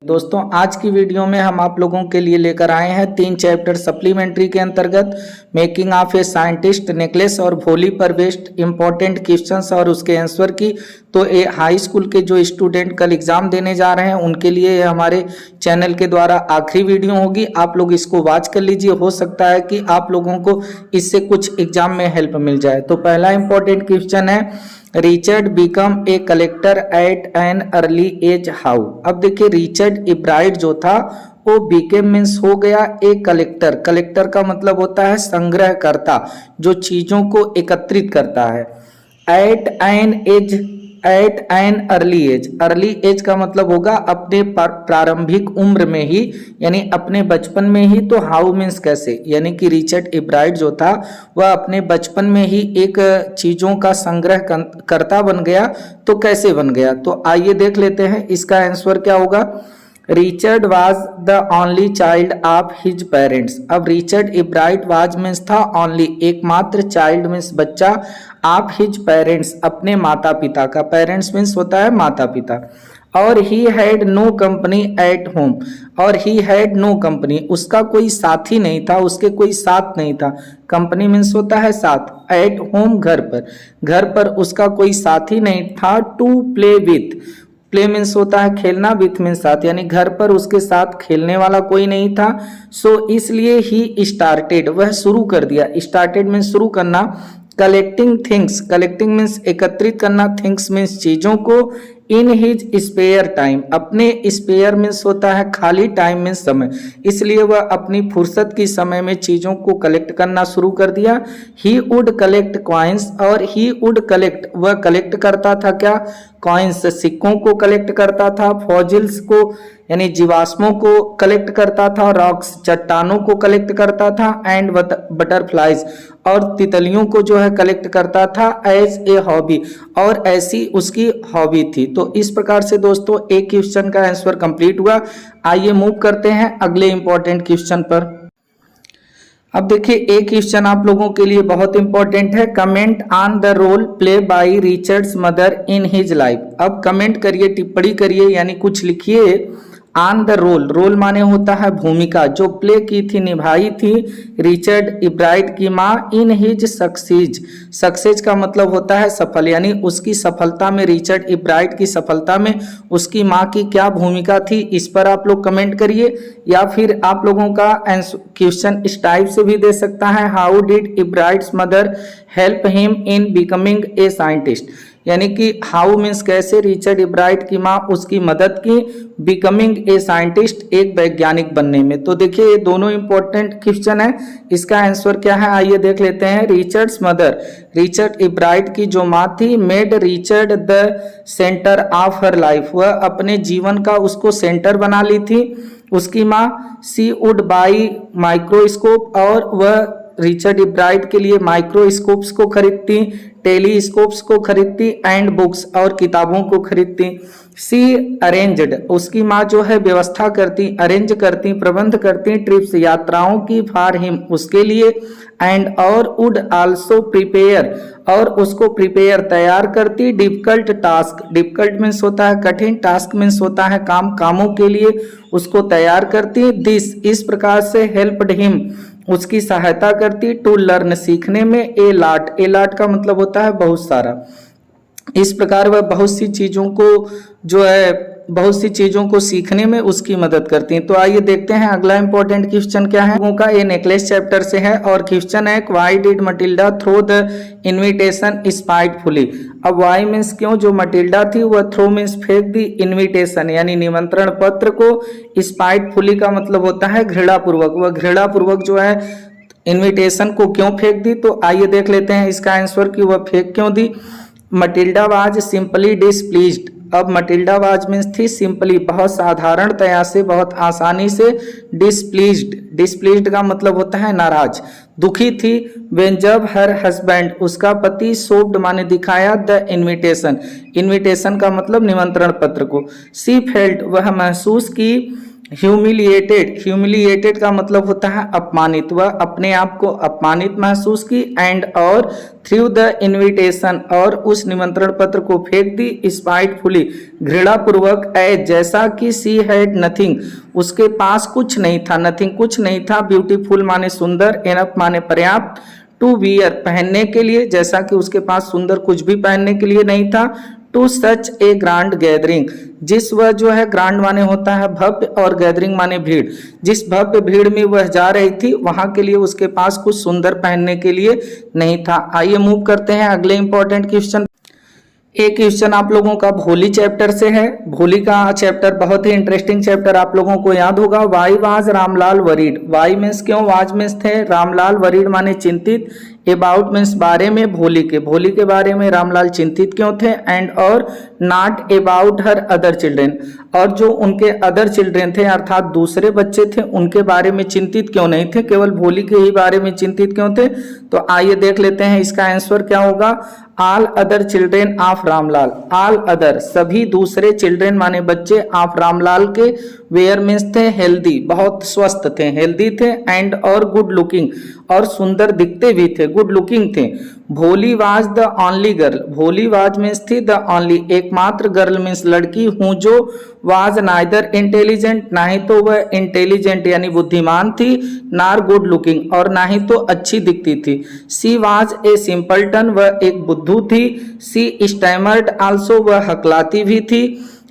दोस्तों आज की वीडियो में हम आप लोगों के लिए लेकर आए हैं 3 चैप्टर सप्लीमेंट्री के अंतर्गत making of a scientist, necklace और भोली पर बेस्ड इंपॉर्टेंट क्वेश्चंस और उसके आंसर की। तो ये हाई स्कूल के जो स्टूडेंट कल एग्जाम देने जा रहे हैं उनके लिए हमारे चैनल के द्वारा आखिरी वीडियो होगी। आप लोग इसको वॉच कर लीजिए, हो सकता है कि आप लोगों को इससे कुछ एग्जाम में हेल्प मिल जाए। तो पहला इंपॉर्टेंट क्वेश्चन है, Richard become a collector at an early age how. अब देखिए रिचर्ड इब्राइट जो था वो बीकेम मीन्स हो गया ए कलेक्टर। कलेक्टर का मतलब होता है संग्रहकर्ता, जो चीजों को एकत्रित करता है। At an early age, early age का मतलब होगा अपने प्रारंभिक उम्र में ही, यानी अपने बचपन में ही। तो हाउ मीन्स कैसे, यानी कि रिचर्ड इब्राइट जो था वह अपने बचपन में ही एक चीजों का संग्रह करता बन गया। तो कैसे बन गया, तो आइए देख लेते हैं इसका आंसर क्या होगा। Richard was the only child of his parents. अब रिचर्ड इब्राइट वाज मीन्स था ओनली, एकमात्र, चाइल्ड मीन्स बच्चा, ऑफ हिज पेरेंट्स अपने माता पिता का। पेरेंट्स मीन्स होता है माता पिता। और he had no company at home, और ही हैड नो कंपनी, उसका कोई साथी नहीं था, उसके कोई साथ नहीं था। कंपनी मीन्स होता है साथ, एट होम घर पर, घर पर उसका कोई साथी नहीं था। To play with, play means होता है खेलना, विथ मीन्स साथ, यानी घर पर उसके साथ खेलने वाला कोई नहीं था। सो इसलिए ही स्टार्टेड, वह शुरू कर दिया। स्टार्टेड मीन्स शुरू करना। कलेक्टिंग थिंग्स, कलेक्टिंग मीन्स एकत्रित करना, थिंग्स मीन्स चीजों को। इन हिज स्पेयर टाइम, अपने स्पेयर मीन्स होता है खाली, टाइम मीन्स समय, इसलिए वह अपनी फुर्सत की समय में चीजों को कलेक्ट करना शुरू कर दिया। ही वुड कलेक्ट कॉइन्स, और ही वुड कलेक्ट, वह कलेक्ट करता था क्या, कॉइन्स, सिक्कों को कलेक्ट करता था। फॉजिल्स को यानी जीवाश्मों को कलेक्ट करता था। रॉक्स, चट्टानों को कलेक्ट करता था। एंड बटरफ्लाइज, और तितलियों को जो है कलेक्ट करता था। एज ए हॉबी, और ऐसी उसकी हॉबी थी। तो इस प्रकार से दोस्तों एक क्वेश्चन का आंसर कंप्लीट हुआ। आइए मूव करते हैं अगले इंपॉर्टेंट क्वेश्चन पर। अब देखिए एक क्वेश्चन आप लोगों के लिए बहुत इंपॉर्टेंट है। Comment on the role play by Richard's mother in his life. अब कमेंट करिए, टिप्पणी करिए, यानी कुछ लिखिए। ऑन द रोल, रोल माने होता है भूमिका, जो प्ले की थी, निभाई थी रिचर्ड इब्राइट की माँ इन हिज सक्सेज। सक्सेज का मतलब होता है सफल, यानी उसकी सफलता में, रिचर्ड इब्राइट की सफलता में उसकी माँ की क्या भूमिका थी, इस पर आप लोग कमेंट करिए। या फिर आप लोगों का क्वेश्चन इस टाइप से भी दे सकता है, how did Ebright's mother help him in becoming a scientist, यानी कि हाउ मीन्स कैसे रिचर्ड इब्राइट की माँ उसकी मदद की बिकमिंग ए साइंटिस्ट, एक वैज्ञानिक बनने में। तो देखिए ये दोनों इंपॉर्टेंट क्वेश्चन है, इसका आंसर क्या है आइए देख लेते हैं। रिचर्ड्स मदर, रिचर्ड इब्राइट की जो माँ थी, made Richard the centre of her life, वह अपने जीवन का उसको सेंटर बना ली थी उसकी माँ। सी वुड बाई माइक्रोस्कोप, और वह रिचर्ड इब्राइट के लिए माइक्रोस्कोप्स को खरीदती, टेलीस्कोप्स को खरीदती, एंड बुक्स, और किताबों को खरीदती। सी अरेंज्ड, उसकी माँ जो है व्यवस्था करती, अरेंज करती, प्रबंध करती ट्रिप्स, यात्राओं की, फॉर हिम, उसके लिए। एंड और वुड आल्सो प्रिपेयर, और उसको प्रिपेयर, तैयार करती डिफिकल्ट टास्क, डिफिकल्ट मीन्स होता है कठिन, टास्क मीन्स होता है काम, कामों के लिए उसको तैयार करती। दिस, इस प्रकार से हेल्प्ड हिम, उसकी सहायता करती, टू लर्न, सीखने में, ए लाट, ए लाट का मतलब होता है बहुत सारा। इस प्रकार वह बहुत सी चीजों को जो है, बहुत सी चीजों को सीखने में उसकी मदद करती हैं। तो आइए देखते हैं अगला इंपॉर्टेंट क्वेश्चन क्या है। लोगों का ये नेकलेस चैप्टर से है और क्वेश्चन है, why did Matilda throw the invitation spitefully. अब व्हाई मीन्स क्यों, जो मटिल्डा थी वह थ्रो मीन्स फेंक दी, इनविटेशन यानी निमंत्रण पत्र को, स्पाइटफुली का मतलब होता है घृणापूर्वक, वह घृणापूर्वक जो है इनविटेशन को क्यों फेंक दी। तो आइए देख लेते हैं इसका आंसर कि वह फेंक क्यों दी। Matilda was simply displeased. अब मटिल्डा वाज मीन्स थी सिंपली, बहुत साधारणतया से, बहुत आसानी से, डिसप्लीज्ड, डिसप्लीज्ड का मतलब होता है नाराज, दुखी थी। व्हेन, जब हर हस्बैंड, उसका पति, शोव्ड माने दिखाया, द इनविटेशन, इनविटेशन का मतलब निमंत्रण पत्र को। सी फेल्ट, वह महसूस की, ह्यूमिलिएटेड, ह्यूमिलिएटेड का मतलब होता है अपमानित, वह अपने आप को अपमानित महसूस की, एंड और थ्रू द इनविटेशन, और उस निमंत्रण पत्र को फेंक दी, स्पाइटफुली, घृणा पूर्वक, एज जैसा कि सी हैड नथिंग, उसके पास कुछ नहीं था, नथिंग कुछ नहीं था, ब्यूटीफुल माने सुंदर, एनफ माने पर्याप्त, टू वियर पहनने के लिए, जैसा कि उसके पास सुंदर कुछ भी पहनने के लिए नहीं था, to such a grand gathering, जिस वह जो है ग्रांड माने होता है भव्य और गैदरिंग माने भीड़, जिस भव्य भीड़ में वह जा रही थी वहां के लिए उसके पास कुछ सुंदर पहनने के लिए नहीं था। आइए मूव करते हैं अगले इंपॉर्टेंट क्वेश्चन। एक क्वेश्चन आप लोगों का भोली चैप्टर से है। भोली का चैप्टर बहुत ही इंटरेस्टिंग चैप्टर आप लोगों को याद होगा। Why was Ramlal worried, why means क्यों, वाज मीन्स थे, रामलाल वरीड माने चिंतित, अबाउट मीन्स बारे में, भोली के बारे में रामलाल चिंतित क्यों थे, एंड और not about her other children, और जो उनके अदर चिल्ड्रेन थे अर्थात दूसरे बच्चे थे उनके बारे में चिंतित क्यों नहीं थे, केवल भोली के ही बारे में चिंतित क्यों थे। तो आइए देख लेते हैं इसका आंसर क्या होगा। All other children of Ramlal, all other सभी दूसरे चिल्ड्रेन माने बच्चे ऑफ रामलाल के, वेयर मीन्स थे हेल्दी बहुत स्वस्थ थे, हेल्दी थे, एंड और गुड लुकिंग और सुंदर दिखते भी थे, गुड लुकिंग थे। भोली वाज द ओनली गर्ल, भोली वाज मीन्स थी, द ओनली एकमात्र, गर्ल मीन्स लड़की, हूँ जो, वाज नाइदर इंटेलिजेंट ना ही तो वह इंटेलिजेंट यानी बुद्धिमान थी, नार गुड लुकिंग और ना ही तो अच्छी दिखती थी। सी वाज ए सिंपलटन, वह एक बुद्धू थी। सी स्टैमर्ड आल्सो, वह हकलाती भी थी।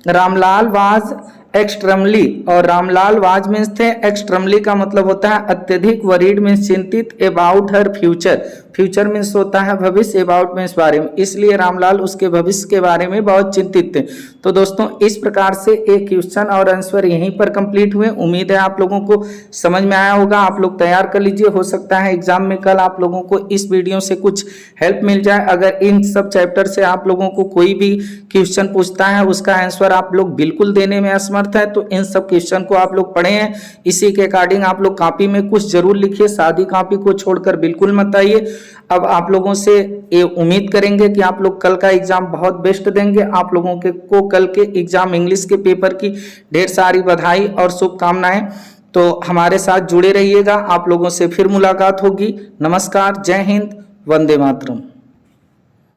रामलाल वाज एक्सट्रीमली, और रामलाल वाज मीन्स थे, एक्सट्रीमली का मतलब होता है अत्यधिक, वरीड मीन्स चिंतित, about her future, future means होता है भविष्य, अबाउट मीन्स बारे में, इसलिए रामलाल उसके भविष्य के बारे में बहुत चिंतित थे। तो दोस्तों इस प्रकार से एक क्वेश्चन और आंसर यहीं पर कंप्लीट हुए। उम्मीद है आप लोगों को समझ में आया होगा। आप लोग तैयार कर लीजिए, हो सकता है एग्जाम में कल आप लोगों को इस वीडियो से कुछ हेल्प मिल जाए। अगर इन सब चैप्टर से आप लोगों को कोई भी क्वेश्चन पूछता है उसका आंसर आप लोग बिल्कुल देने में असमर्थ है, तो इन सब क्वेश्चन को आप लोग पढ़े हैं, इसी के अकॉर्डिंग आप लोग कॉपी में कुछ जरूर लिखिए, सादी कॉपी को छोड़कर बिल्कुल मत आइए। अब आप लोगों से ये उम्मीद करेंगे कि आप लोग कल का एग्जाम बहुत बेस्ट देंगे। आप लोगों के को कल के एग्जाम इंग्लिश के पेपर की ढेर सारी बधाई और शुभकामनाएं। तो हमारे साथ जुड़े रहिएगा, आप लोगों से फिर मुलाकात होगी। नमस्कार, जय हिंद, वंदे मातरम।